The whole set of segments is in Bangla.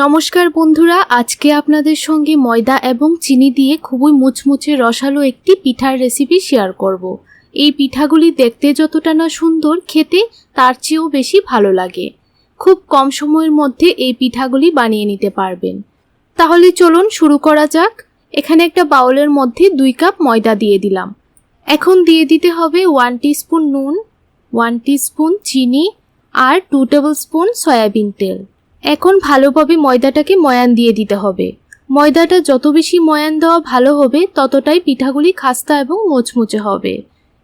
নমস্কার বন্ধুরা, আজকে আপনাদের সঙ্গে ময়দা এবং চিনি দিয়ে খুবই মুচমুচে রসালো একটি পিঠার রেসিপি শেয়ার করব। এই পিঠাগুলি দেখতে যতটা না সুন্দর, খেতে তার চেয়েও বেশি ভালো লাগে। খুব কম সময়ের মধ্যে এই পিঠাগুলি বানিয়ে নিতে পারবেন। তাহলে চলুন শুরু করা যাক। এখানে একটা বাউলের মধ্যে 2 কাপ ময়দা দিয়ে দিলাম। এখন দিয়ে দিতে হবে 1 টিস্পুন নুন, 1 টিস্পুন চিনি আর 2 টেবিল স্পুন সয়াবিন তেল। এখন ভালোভাবে ময়দাটাকে ময়ান দিয়ে দিতে হবে। ময়দাটা যত বেশি ময়ান দেওয়া ভালো হবে, ততটাই পিঠাগুলি খাস্তা এবং মুচমুচে হবে।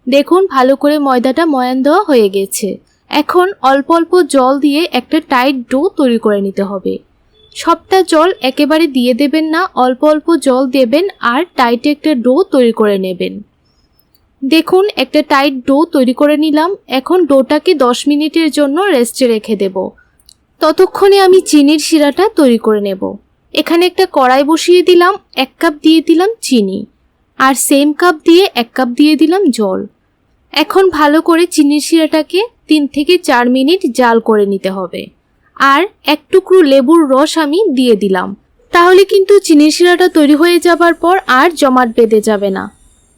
দেখুন, ভালো করে ময়দাটা ময়ান দেওয়া হয়ে গেছে। এখন অল্প অল্প জল দিয়ে একটা টাইট ডো তৈরি করে নিতে হবে। সবটা জল একেবারে দিয়ে দেবেন না, অল্প অল্প জল দেবেন আর টাইট একটা ডো তৈরি করে নেবেন। দেখুন, একটা টাইট ডো তৈরি করে নিলাম। এখন ডোটাকে 10 মিনিটের জন্য রেস্টে রেখে দেব। ততক্ষণে আমি চিনির শিরাটা তৈরি করে নেব। এখানে একটা কড়াই বসিয়ে দিলাম, 1 কাপ দিয়ে দিলাম চিনি আর সেম কাপ দিয়ে 1 কাপ দিয়ে দিলাম জল। এখন ভালো করে চিনির শিরাটাকে 3 থেকে 4 মিনিট জাল করে নিতে হবে। আর 1 টুকরো লেবুর রস আমি দিয়ে দিলাম। তাহলে কিন্তু চিনির শিরাটা তৈরি হয়ে যাবার পর আর জমাট বেঁধে যাবে না।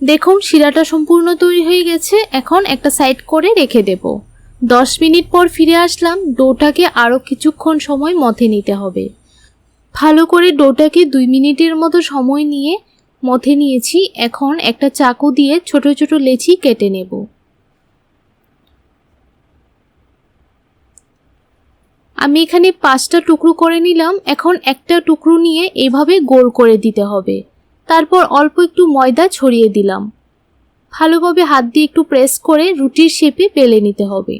দেখুন, শিরাটা সম্পূর্ণ তৈরি হয়ে গেছে। এখন একটা সাইড করে রেখে দেব। 10 মিনিট পর ফিরে আসলাম। ডোটাকে আরও কিছুক্ষণ সময় মথে নিতে হবে। ভালো করে ডোটাকে 2 মিনিটের মতো সময় নিয়ে মথে নিয়েছি। এখন একটা চাকু দিয়ে ছোট ছোট লেচি কেটে নেব। আমি এখানে 5টা টুকরো করে নিলাম। এখন একটা টুকরো নিয়ে এভাবে গোল করে দিতে হবে। তারপর অল্প একটু ময়দা ছড়িয়ে দিলাম। ভালোভাবে হাত দিয়ে একটু প্রেস করে রুটির শেপে বেলে নিতে হবে।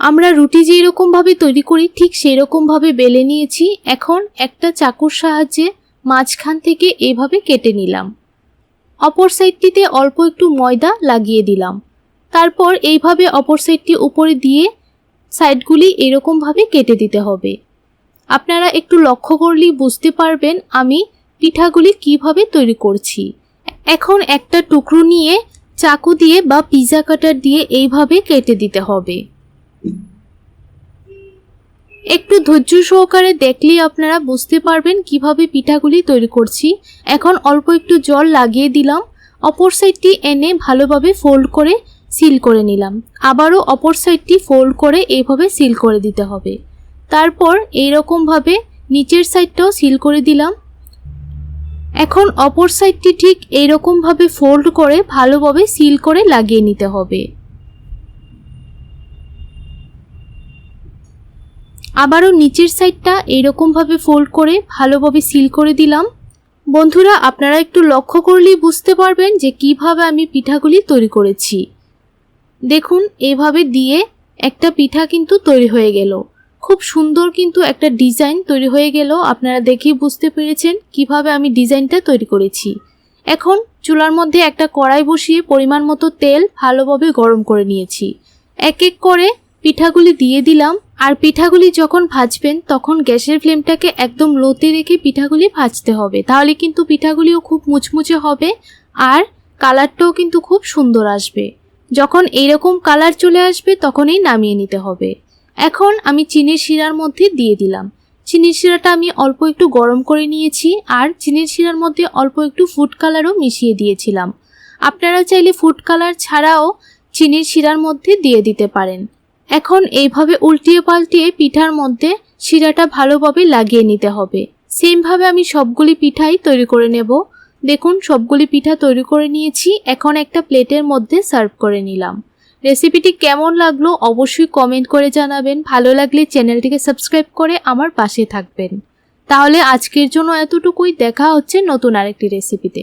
আমরা রুটি যেই রকম ভাবে তৈরি করি ঠিক সেই রকম ভাবে বেলে নিয়েছি। এখন একটা চাকুর সাহায্যে মাঝখান থেকে এভাবে কেটে নিলাম। অপর সাইডটিতে অল্প একটু ময়দা লাগিয়ে দিলাম। তারপর এইভাবে অপর সাইডটি উপরে দিয়ে সাইডগুলি এরকম ভাবে কেটে দিতে হবে। আপনারা একটু লক্ষ্য করলেই বুঝতে পারবেন আমি পিঠাগুলি কিভাবে তৈরি করছি। এখন একটা টুকরো নিয়ে চাকু দিয়ে বা পিৎজা কাটার দিয়ে এইভাবে কেটে দিতে হবে। একটু ধৈর্য সহকারে দেখলেই আপনারা বুঝতে পারবেন কিভাবে পিঠাগুলি তৈরি করছি। এখন অল্প একটু জল লাগিয়ে দিলাম। অপর সাইডটি এনে ভালোভাবে ফোল্ড করে সিল করে নিলাম। আবারও অপর সাইডটি ফোল্ড করে এইভাবে সিল করে দিতে হবে। তারপর এইরকম ভাবে নিচের সাইডটাও সিল করে দিলাম। এখন অপর সাইডটি ঠিক এইরকম ভাবে ফোল্ড করে ভালোভাবে সিল করে লাগিয়ে নিতে হবে। আবারও নিচের সাইডটা এইরকম ভাবে ফোল্ড করে ভালোভাবে সিল করে দিলাম। বন্ধুরা, আপনারা একটু লক্ষ্য করলেই বুঝতে পারবেন যে কিভাবে আমি পিঠাগুলি তৈরি করেছি। দেখুন, এইভাবে দিয়ে একটা পিঠা কিন্তু তৈরি হয়ে গেল। খুব সুন্দর কিন্তু একটা ডিজাইন তৈরি হয়ে গেল। আপনারা দেখেই বুঝতে পেরেছেন কিভাবে আমি ডিজাইনটা তৈরি করেছি। এখন চুলার মধ্যে একটা কড়াই বসিয়ে পরিমাণ মতো তেল ভালোভাবে গরম করে নিয়েছি। এক এক করে পিঠাগুলি দিয়ে দিলাম। আর পিঠাগুলি যখন ভাজবেন তখন গ্যাসের ফ্লেমটাকে একদম লোতে রেখে পিঠাগুলি ভাজতে হবে। তাহলে কিন্তু পিঠাগুলিও খুব মুচমুচে হবে আর কালারটাও কিন্তু খুব সুন্দর আসবে। যখন এইরকম কালার চলে আসবে তখনই নামিয়ে নিতে হবে। এখন আমি চিনির শিরার মধ্যে দিয়ে দিলাম। চিনির শিরাটা আমি অল্প একটু গরম করে নিয়েছি আর চিনির শিরার মধ্যে অল্প একটু ফুড কালারও মিশিয়ে দিয়েছিলাম। আপনারা চাইলে ফুড কালার ছাড়াও চিনির শিরার মধ্যে দিয়ে দিতে পারেন। এখন এইভাবে উল্টিয়ে পাল্টিয়ে পিঠার মধ্যে শিরাটা ভালোভাবে লাগিয়ে নিতে হবে। সেমভাবে আমি সবগুলি পিঠাই তৈরি করে নেব। দেখুন, সবগুলি পিঠা তৈরি করে নিয়েছি। এখন একটা প্লেটের মধ্যে সার্ভ করে নিলাম। রেসিপিটি কেমন লাগলো অবশ্যই কমেন্ট করে জানাবেন। ভালো লাগলে চ্যানেলটিকে সাবস্ক্রাইব করে আমার পাশে থাকবেন। তাহলে আজকের জন্য এতটুকুই। দেখা হচ্ছে নতুন আরেকটি রেসিপিতে।